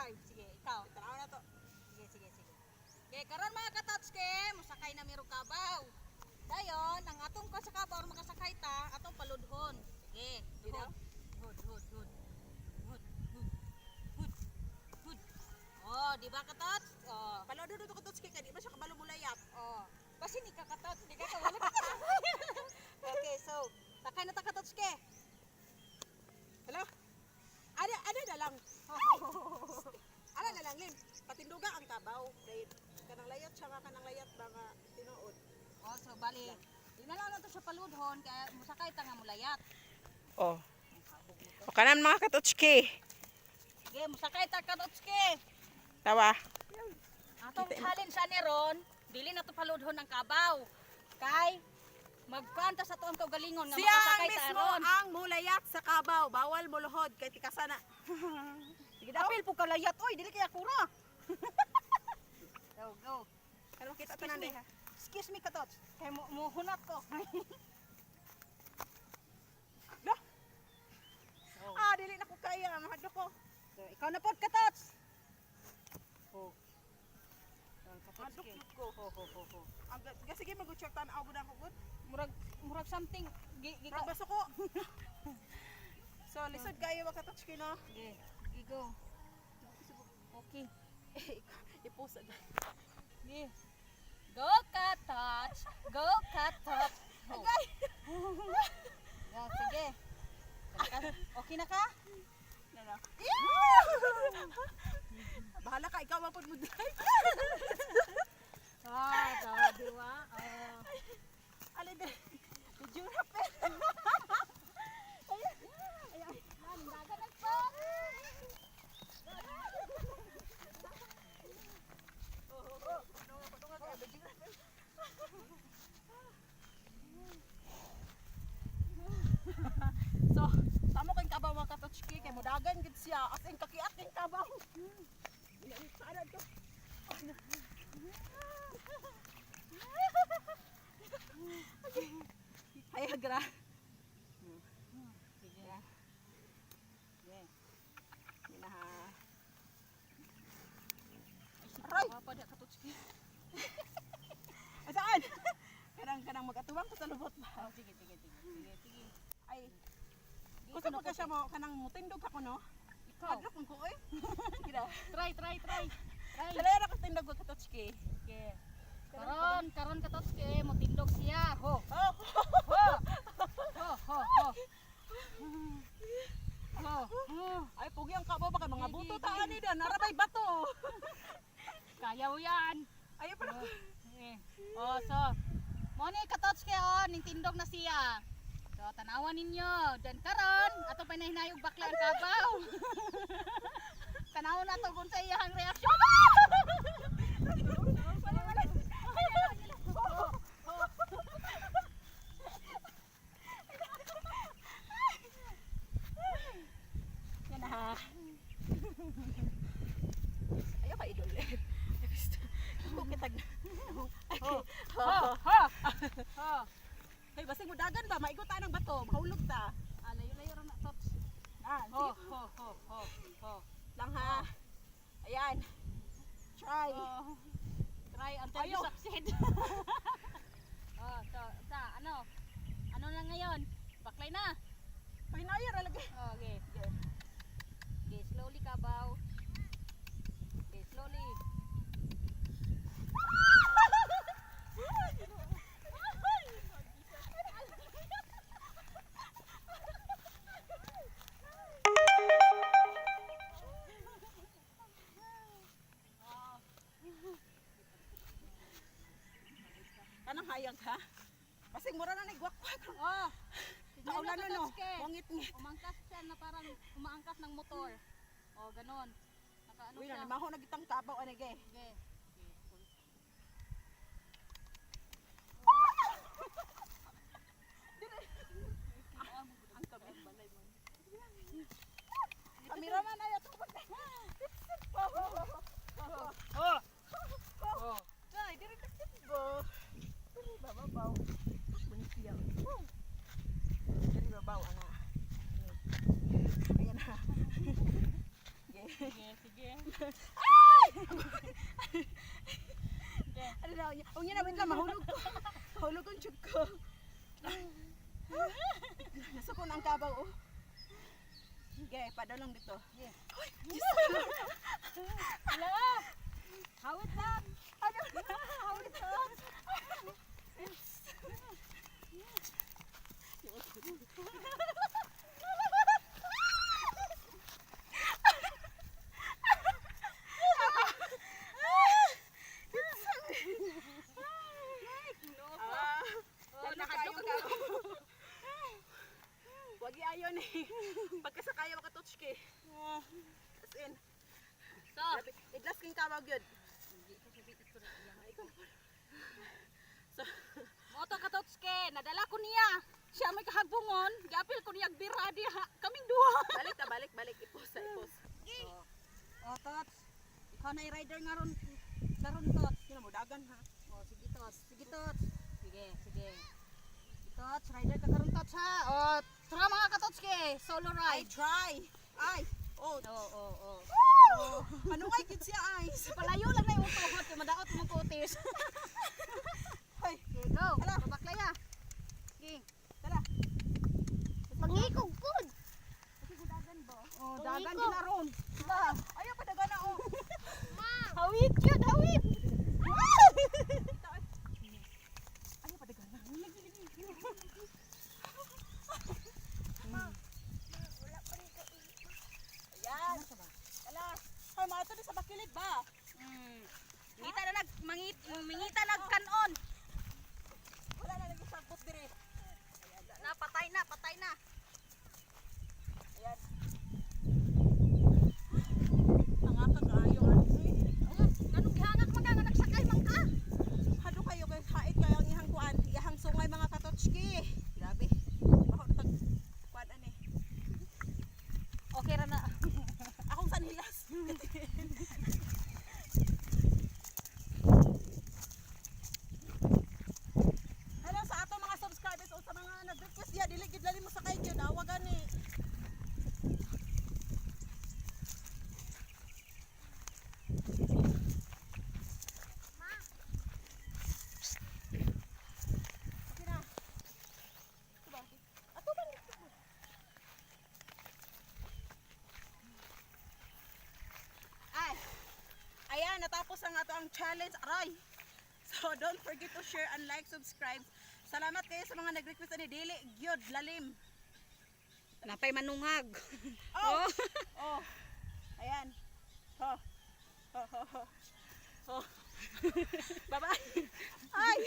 try. Sige, ikaw. Tanaw na to. Sige. Okay, karon mga katotske, musakay na mirong kabaw. Dayon, ang atong ko sa kabaw, makasakay ta, atong paludhon. Sige, hud. Oh, di ba katots? Oh. Paludhon to katotske kay di ba siya kabalo mulayap. Oh. Basi ni ka katots, di ka wala ka. Okay, so, sakay na ta katotske. Hello? Ada na lang. Ala na lang, Lin. Patinduga ang kabaw. Dahil kanang layat siya nga kanang layat ba nga tinuod. Oh, so bali. Dinala na to sa paludhon kaya musakay ta nga mulayat. Oh. O kanan mga katotski. Sige, musakay ta katotske. Tawa. Atong challenge ani ron, dili na to paludhon ang kabaw. Kay magkuanta sa tuong kaugalingon nga Siya ang makasakay ta mismo aron. ang mulayat sa kabaw. Bawal muluhod kay tikasana. Sige, dapil po kalayat. Oy, dili kaya kura. Go. Ano makita Excuse tanan me. ha? Excuse me katots. Kay muhunat ko. Dili na ko kaya. Mahadlo ko. So, ikaw na pod katots. Oh. Mahadlo ko. Sige mag-check tanaw mo na ko gud. Murag something Murag baso ko. So lisod kayo wa katotski no. Go. Okay. Ipusa na. Yeah. Go katots. Go katots. Oh. Yeah, sige. Okay na ka? Nana. Bahala ka ikaw mapod mo drive. Diwa. Ali de. Jura pe. So, tamo kay kabaw mga katotski kay mudagan gid siya as in kakiat ning kabaw. Sana to. Ay agra. Sige. Minaha. Aray! Apa dia katotski? Saan? Kanang mag-atuwang ko sa lubot ba? Oh, sige. Ay. Kusa pa ka siya mo kanang mutindog ako no? Ikaw. Hadlok mo ko eh. Gida. Try. Dala ra ko tindog ko katotski. Okay. Karon katotski mo tindog siya. Ho. Oh. Ay pugi ang kabaw baka mga buto ta ani dan narabay bato. Kaya mo yan. Ay pero Oh, so mo ni katotski ning tindog na siya. So tanawan ninyo. Dan karon ato pa nahinayog bakla ang kabaw. Tanawon na to kung sa iyang reaksyon. yan na. Ayo ka idol. Ko kitag. Hey, basig mo dagan ba? Maigot ta ng bato, mahulog ta. Layo-layo ra na tots. Ho. Lang ha. Ayan. Try. Try until you Ayaw. succeed. So ano na ngayon? Baklay na. Pahinaya ra lagi. Okay. Okay, slowly kabaw. Okay, slowly. Kanang hayag ha. Basig mura na nigwakwak. Oh. Kaulan na no. Ngit-ngit. Umangkas siya na parang umaangkas ng motor. Oh, ganon. Nakaano Uy, siya. na maho nagitang kabaw ani ge. Okay. Ang kabit balay mo. Kameraman ay ato pa. Ay, dire takit bo. Babaw. Bunyi siya. Dire babaw ana. Ayan na. Sige. Ang yan, wait lang, mahulog ko. Mahulog ang tiyog ko. Nasa ko na ang kabaw, oh. Sige, padalong dito. Hoy, Hala! Hawit lang! Hawit lang! Oh, nahadlok ka. Wagi ayon eh. Pagkasakaya makatouch ki. As in. So, Idlas king kabaw gyud. moto ka Totske, nadala ko niya. Siya may kahagbungon, gapil ko niya bira diha. Kaming duha. Balik ipos sa ipos. Oh, Tots. Ikaw na i-rider nga ron. Karon Tots. Sino mo dagan ha? Oh, sige Tots. Sige Tots. Sige. Sige Tots, rider ka karon Tots ha. Oh, tara mga ka-Totske, solo I ride. try. Ay. Oh. Oh. Ano kay gid siya eyes? Palayo lang na yung utugot, kaya madaot mo ko utis. Hoy, Okay, go. Ala. Pabaklaya. Okay. tara. Pangikog pod. Oh, dagan din na ron. Ayaw pa dagan na oh. Hawid yun, hawid. Ayaw pa dagan na. Ayan. Ala. Hoy, maato ni sa bakilid ba? Mangita na mangita nagkanon. Wala na lagi sagbot dire. Patay na. Ayan. Ang kaayo Ganun gihangak man ka nga nagsakay man ka. Hado kayo kay hait kayo ang ihang kuan, ihang sungay mga katotski. Grabe. Bako tag kuan ani. Okay ra na. Akong sanilas. Hello sa ato mga subscribers o sa mga nag-request diya dili gid lali mo sa kay gyud awag ani. Okay na. Ito ba? Ato ba ni? Ay. Ayan, natapos ang ato ang challenge. Aray. So don't forget to share and like, subscribe. Salamat kayo sa mga nag-request ani dili gyud lalim. Napay manungag. Oh. Oh. Ayan. Oh. Oh. Bye-bye. Ay.